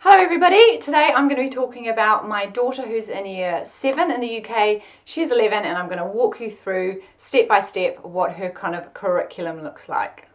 Hello everybody, today I'm going to be talking about my daughter who's in year 7 in the UK. She's 11 and I'm going to walk you through step by step what her kind of curriculum looks like.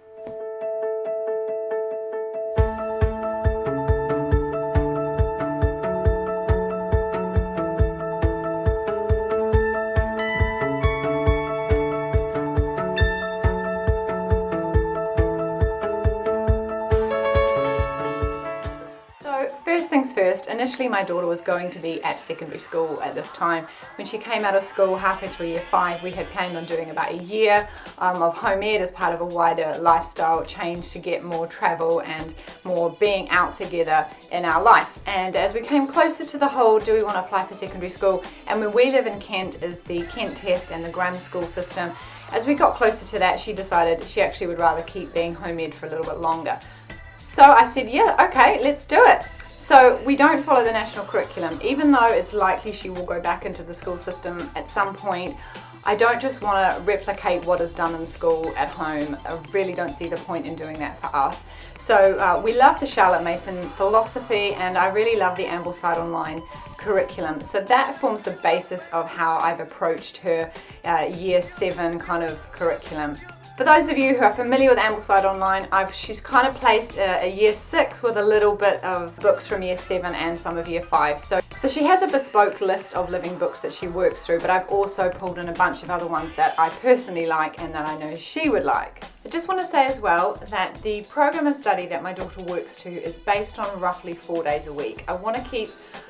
First things first, initially my daughter was going to be at secondary school at this time. When she came out of school halfway through year 5, we had planned on doing about a year of home ed as part of a wider lifestyle change to get more travel and more being out together in our life. And as we came closer to the whole, do we want to apply for secondary school? And where we live in Kent is the Kent test and the grammar school system. As we got closer to that, she decided she actually would rather keep being home ed for a little bit longer. So I said, yeah, okay, let's do it. So we don't follow the national curriculum, even though it's likely she will go back into the school system at some point. I don't just want to replicate what is done in school at home. I really don't see the point in doing that for us. So we love the Charlotte Mason philosophy, and I really love the Ambleside Online curriculum. So that forms the basis of how I've approached her year 7 kind of curriculum. For those of you who are familiar with Ambleside Online, she's kind of placed a year 6 with a little bit of books from year 7 and some of year 5. So she has a bespoke list of living books that she works through, but I've also pulled in a bunch of other ones that I personally like and that I know she would like. I just want to say as well that the program of study that my daughter works to is based on roughly 4 days a week. I want to keep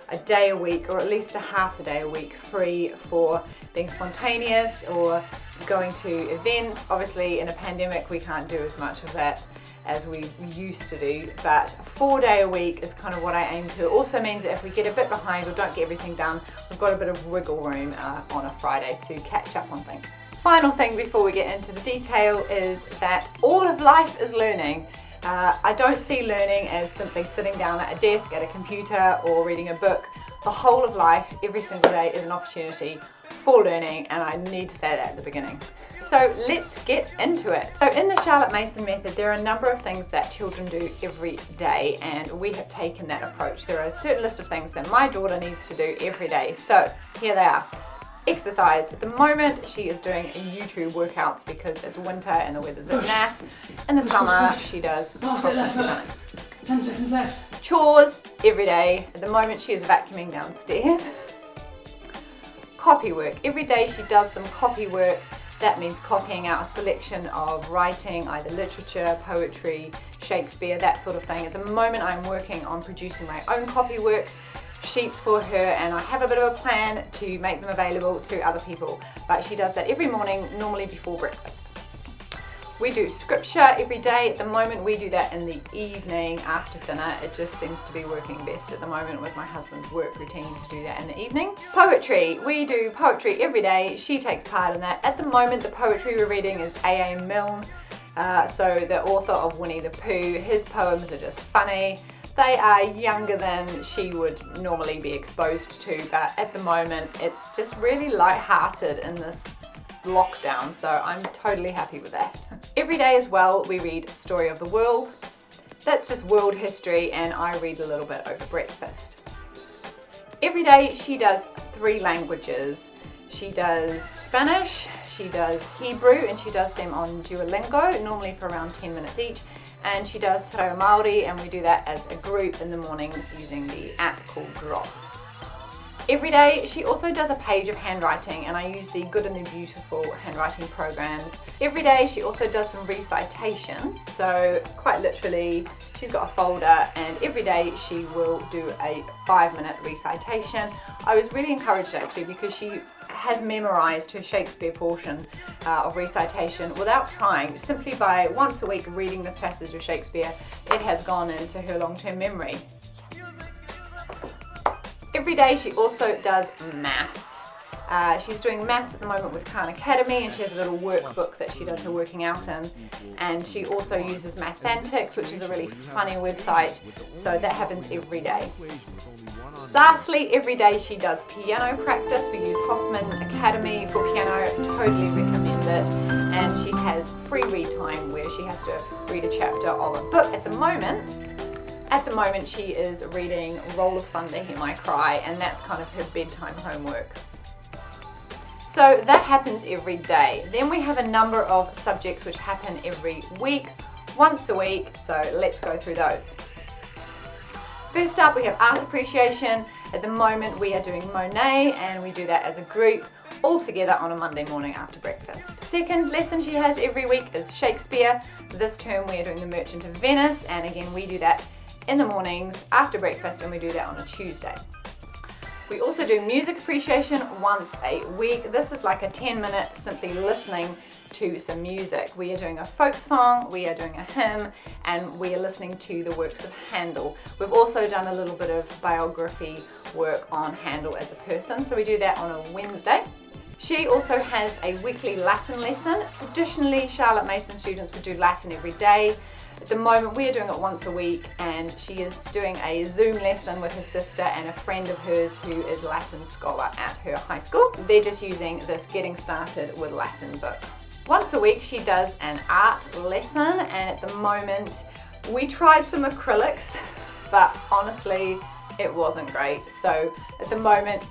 a day a week, or at least a half a day a week, free for being spontaneous or going to events. Obviously in a pandemic we can't do as much of that as we used to do, but 4 day a week is kind of what I aim to. It also means that if we get a bit behind or don't get everything done, we've got a bit of wiggle room on a Friday to catch up on things. Final thing before we get into the detail is that all of life is learning. I don't see learning as simply sitting down at a desk, at a computer, or reading a book. The whole of life, every single day, is an opportunity for learning, and I need to say that at the beginning. So let's get into it. So in the Charlotte Mason method, there are a number of things that children do every day, and we have taken that approach. There are a certain list of things that my daughter needs to do every day. So here they are. Exercise. At the moment she is doing YouTube workouts because it's winter and the weather's a bit naff. In the summer she does 10 seconds left. Chores every day. At the moment she is vacuuming downstairs. Copy work. Every day she does some copy work. That means copying out a selection of writing, either literature, poetry, Shakespeare, that sort of thing. At the moment I'm working on producing my own copy work sheets for her, and I have a bit of a plan to make them available to other people, but she does that every morning, normally before breakfast. We do scripture every day. At the moment we do that in the evening after dinner. It just seems to be working best at the moment with my husband's work routine to do that in the evening. Poetry. We do poetry every day. She takes part in that. At the moment the poetry we're reading is A.A. Milne, so the author of Winnie the Pooh. His poems are just funny. They are younger than she would normally be exposed to, but at the moment it's just really light-hearted in this lockdown, so I'm totally happy with that. Every day as well we read Story of the World. That's just world history, and I read a little bit over breakfast. Every day she does 3 languages. She does Spanish, she does Hebrew, and she does them on Duolingo, normally for around 10 minutes each. And she does Te Reo Māori, and we do that as a group in the mornings using the app called Drops. Every day she also does a page of handwriting, and I use the Good and the Beautiful handwriting programs. Every day she also does some recitation, so quite literally she's got a folder, and every day she will do a 5-minute recitation. I was really encouraged actually because she has memorized her Shakespeare portion of recitation without trying. Simply by once a week reading this passage of Shakespeare, it has gone into her long-term memory. Every day she also does maths. She's doing maths at the moment with Khan Academy, and she has a little workbook that she does her working out in, and she also uses Mathantics, which is a really funny website, so that happens every day. Lastly, every day she does piano practice. We use Hoffman Academy for piano, totally recommend it, and she has free read time where she has to read a chapter of a book. At the moment At the moment she is reading Roll of Thunder, Hear My Cry, and that's kind of her bedtime homework. So that happens every day. Then we have a number of subjects which happen every week, once a week, so let's go through those. First up, we have art appreciation. At the moment we are doing Monet, and we do that as a group all together on a Monday morning after breakfast. Second lesson she has every week is Shakespeare. This term we are doing The Merchant of Venice, and again we do that in the mornings after breakfast, and we do that on a Tuesday. We also do music appreciation once a week. This is like a 10-minute simply listening to some music. We are doing a folk song, we are doing a hymn, and we are listening to the works of Handel. We've also done a little bit of biography work on Handel as a person, so we do that on a Wednesday. She also has a weekly Latin lesson. Traditionally, Charlotte Mason students would do Latin every day. At the moment, we are doing it once a week, and she is doing a Zoom lesson with her sister and a friend of hers who is Latin scholar at her high school. They're just using this Getting Started with Latin book. Once a week, she does an art lesson, and at the moment, we tried some acrylics, but honestly, it wasn't great. So at the moment,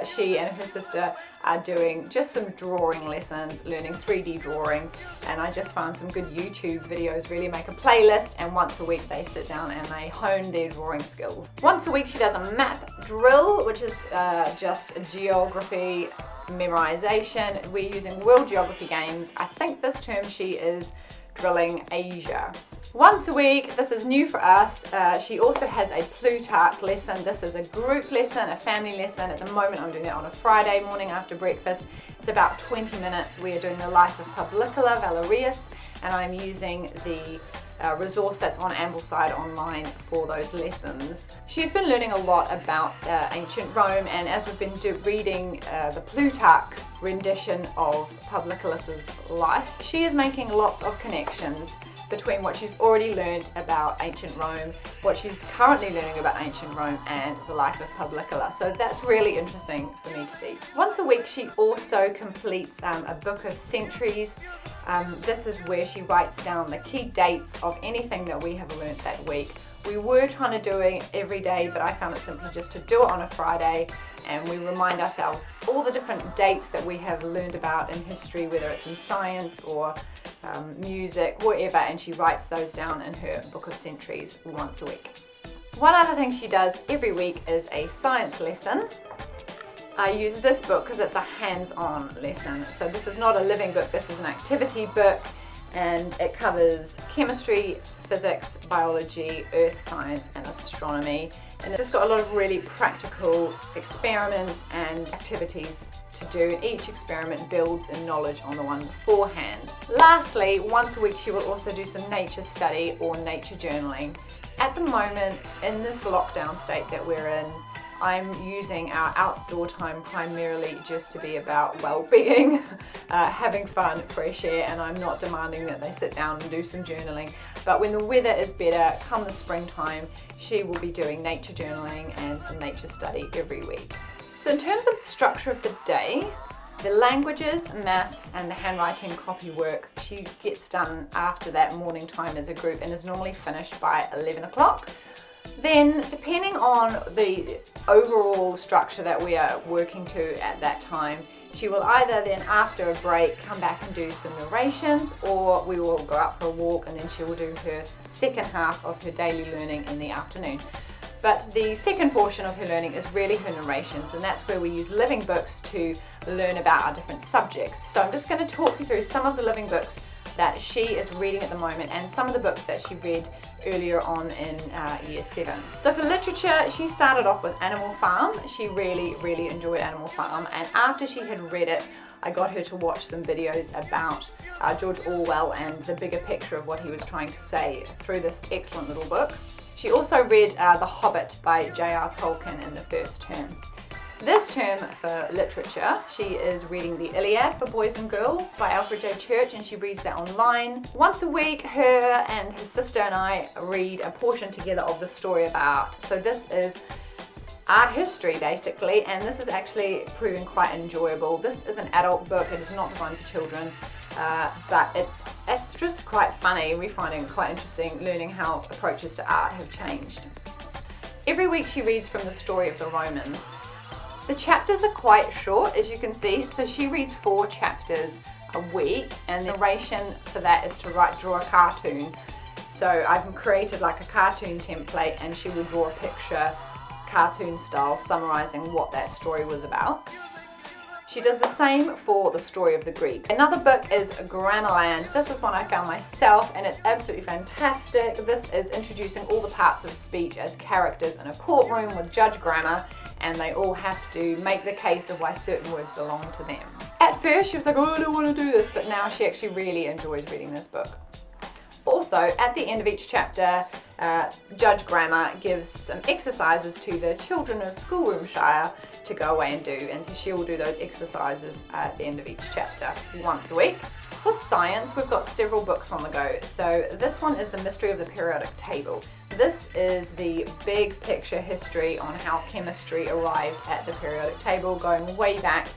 she and her sister are doing just some drawing lessons, learning 3D drawing, and I just found some good YouTube videos, really make a playlist, and once a week they sit down and they hone their drawing skills. Once a week she does a map drill, which is just a geography memorization. We're using World Geography games. I think this term she is drilling Asia. Once a week, this is new for us, she also has a Plutarch lesson. This is a group lesson, a family lesson. At the moment I'm doing that on a Friday morning after breakfast. It's about 20 minutes. We are doing the life of Publicola Valerius, and I'm using the resource that's on Ambleside online for those lessons. She's been learning a lot about ancient Rome, and as we've been reading the Plutarch rendition of Publicolus's life, she is making lots of connections between what she's already learned about ancient Rome, what she's currently learning about ancient Rome, and the life of Publicola. So that's really interesting for me to see. Once a week she also completes a book of centuries. This is where she writes down the key dates of anything that we have learned that week. We were trying to do it every day, but I found it simpler just to do it on a Friday, and we remind ourselves all the different dates that we have learned about in history, whether it's in science or music, whatever, and she writes those down in her book of centuries once a week. One other thing she does every week is a science lesson. I use this book because it's a hands-on lesson. So this is not a living book, this is an activity book, and it covers chemistry, physics, biology, earth science, and astronomy. And it's just got a lot of really practical experiments and activities to do. Each experiment builds in knowledge on the one beforehand. Lastly, once a week she will also do some nature study or nature journaling. At the moment, in this lockdown state that we're in, I'm using our outdoor time primarily just to be about well-being, having fun, fresh air, and I'm not demanding that they sit down and do some journaling. But when the weather is better, come the springtime, she will be doing nature journaling and some nature study every week. So in terms of the structure of the day, the languages, maths, and the handwriting copy work she gets done after that morning time as a group and is normally finished by 11 o'clock. Then, depending on the overall structure that we are working to at that time, she will either then, after a break, come back and do some narrations, or we will go out for a walk and then she will do her second half of her daily learning in the afternoon. But the second portion of her learning is really her narrations, and that's where we use living books to learn about our different subjects. So I'm just going to talk you through some of the living books that she is reading at the moment and some of the books that she read earlier on in year 7. So for literature, she started off with Animal Farm. She really enjoyed Animal Farm, and after she had read it, I got her to watch some videos about George Orwell and the bigger picture of what he was trying to say through this excellent little book. She also read The Hobbit by J.R. Tolkien in the first term. This term for literature, she is reading the Iliad for boys and girls by Alfred J. Church, and she reads that online. Once a week, her and her sister and I read a portion together of the story of art. So this is art history basically, and this is actually proving quite enjoyable. This is an adult book, it is not designed for children, but it's just quite funny. We're finding it quite interesting learning how approaches to art have changed. Every week she reads from the story of the Romans. The chapters are quite short, as you can see, so she reads 4 chapters a week, and the narration for that is to draw a cartoon. So I've created like a cartoon template, and she will draw a picture, cartoon style, summarizing what that story was about. She does the same for the story of the Greeks. Another book is Grammarland. This is one I found myself, and it's absolutely fantastic. This is introducing all the parts of speech as characters in a courtroom with Judge Grammar, and they all have to make the case of why certain words belong to them. At first she was like, oh, I don't want to do this, but now she actually really enjoys reading this book. Also, at the end of each chapter, Judge Grammar gives some exercises to the children of Schoolroomshire to go away and do, and so she will do those exercises at the end of each chapter once a week. For science, we've got several books on the go. So this one is The Mystery of the Periodic Table. This is the big picture history on how chemistry arrived at the periodic table, going way back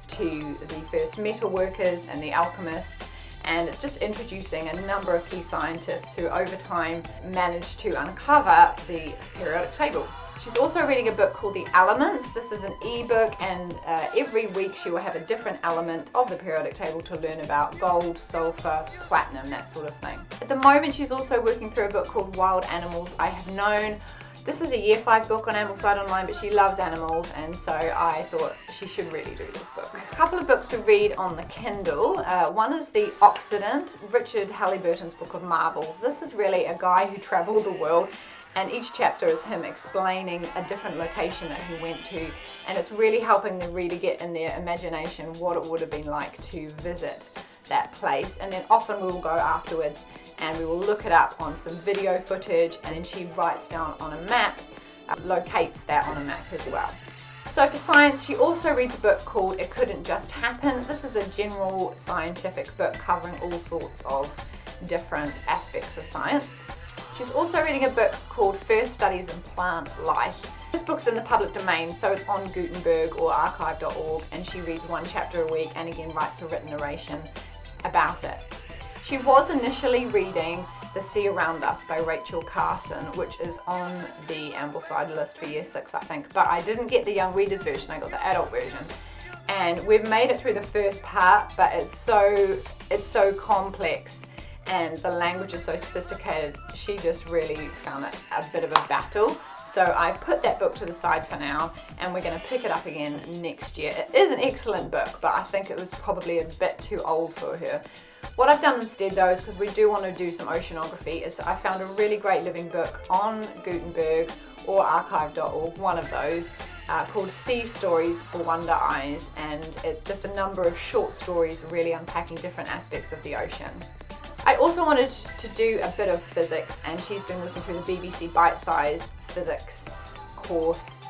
to the first metal workers and the alchemists. And it's just introducing a number of key scientists who over time managed to uncover the periodic table. She's also reading a book called The Elements. This is an ebook, and every week she will have a different element of the periodic table to learn about: gold, sulfur, platinum, that sort of thing. At the moment she's also working through a book called Wild Animals I Have Known. This is a Year 5 book on Ambleside Online, but she loves animals, and so I thought she should really do this book. A couple of books to read on the Kindle. One is The Occident, Richard Halliburton's book of marvels. This is really a guy who travelled the world, and each chapter is him explaining a different location that he went to, and it's really helping the reader get in their imagination what it would have been like to visit that place. And then often we will go afterwards and we will look it up on some video footage, and then she writes down on a map, locates that on a map as well. So for science, she also reads a book called It Couldn't Just Happen. This is a general scientific book covering all sorts of different aspects of science. She's also reading a book called First Studies in Plant Life. This book's in the public domain, so it's on Gutenberg or archive.org, and she reads 1 chapter a week and again writes a written narration about it. She was initially reading The Sea Around Us by Rachel Carson, which is on the Ambleside list for Year 6, I think, but I didn't get the young readers version, I got the adult version. And we've made it through the first part, but it's so complex and the language is so sophisticated, she just really found it a bit of a battle. So I put that book to the side for now, and we're going to pick it up again next year. It is an excellent book, but I think it was probably a bit too old for her. What I've done instead though, is because we do want to do some oceanography, is I found a really great living book on Gutenberg or archive.org, one of those, called Sea Stories for Wonder Eyes, and it's just a number of short stories really unpacking different aspects of the ocean. I also wanted to do a bit of physics, and she's been working through the BBC Bite-Size Physics course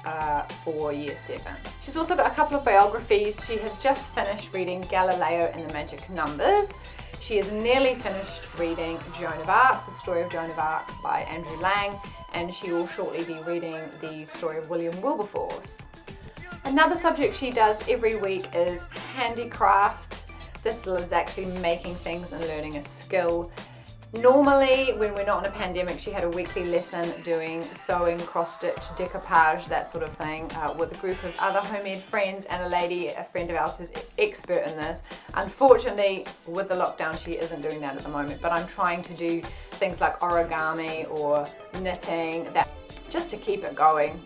for Year 7. She's also got a couple of biographies. She has just finished reading Galileo and the Magic Numbers. She is nearly finished reading Joan of Arc, The Story of Joan of Arc by Andrew Lang, and she will shortly be reading the story of William Wilberforce. Another subject she does every week is handicraft. This is actually making things and learning a skill. Normally, when we're not in a pandemic, she had a weekly lesson doing sewing, cross-stitch, decoupage, that sort of thing, with a group of other homemade friends and a friend of ours who's expert in this. Unfortunately, with the lockdown, she isn't doing that at the moment, but I'm trying to do things like origami or knitting, that just to keep it going.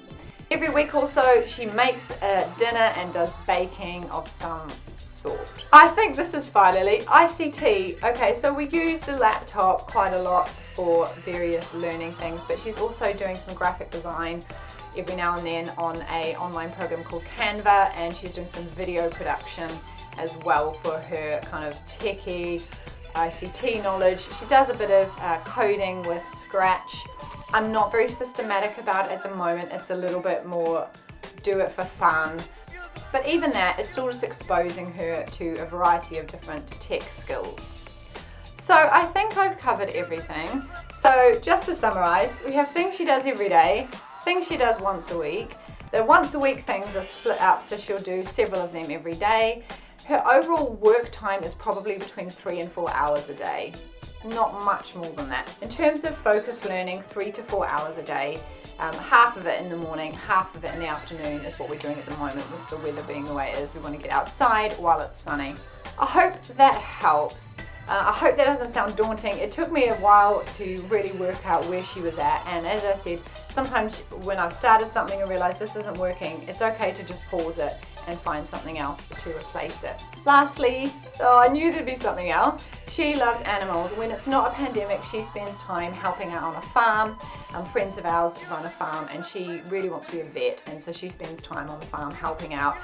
Every week also, she makes a dinner and does baking of some sort. I think this is finally ICT. Okay, so we use the laptop quite a lot for various learning things, but she's also doing some graphic design every now and then on an online program called Canva, and she's doing some video production as well for her kind of techie ICT knowledge. She does a bit of coding with Scratch. I'm not very systematic about it at the moment. It's a little bit more do it for fun. But even that is still just exposing her to a variety of different tech skills. So I think I've covered everything. So just to summarize, we have things she does every day, things she does once a week. The once a week things are split up, so she'll do several of them every day. Her overall work time is probably between 3 and 4 hours a day. Not much more than that. In terms of focused learning, 3 to 4 hours a day. Half of it in the morning, half of it in the afternoon is what we're doing at the moment with the weather being the way it is. We want to get outside while it's sunny. I hope that helps. I hope that doesn't sound daunting. It took me a while to really work out where she was at, and as I said, sometimes when I've started something and realised this isn't working, it's okay to just pause it and find something else to replace it. Lastly, I knew there'd be something else. She loves animals. When it's not a pandemic, she spends time helping out on a farm. Friends of ours run a farm and she really wants to be a vet, and so she spends time on the farm helping out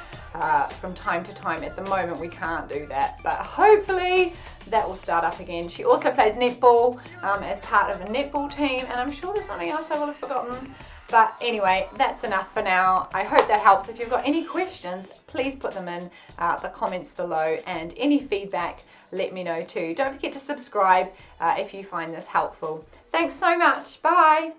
from time to time. At the moment we can't do that, but hopefully that will start up again. She also plays netball as part of a netball team, and I'm sure there's something else I will have forgotten. But anyway, that's enough for now. I hope that helps. If you've got any questions, please put them in the comments below, and any feedback, let me know too. Don't forget to subscribe if you find this helpful. Thanks so much. Bye.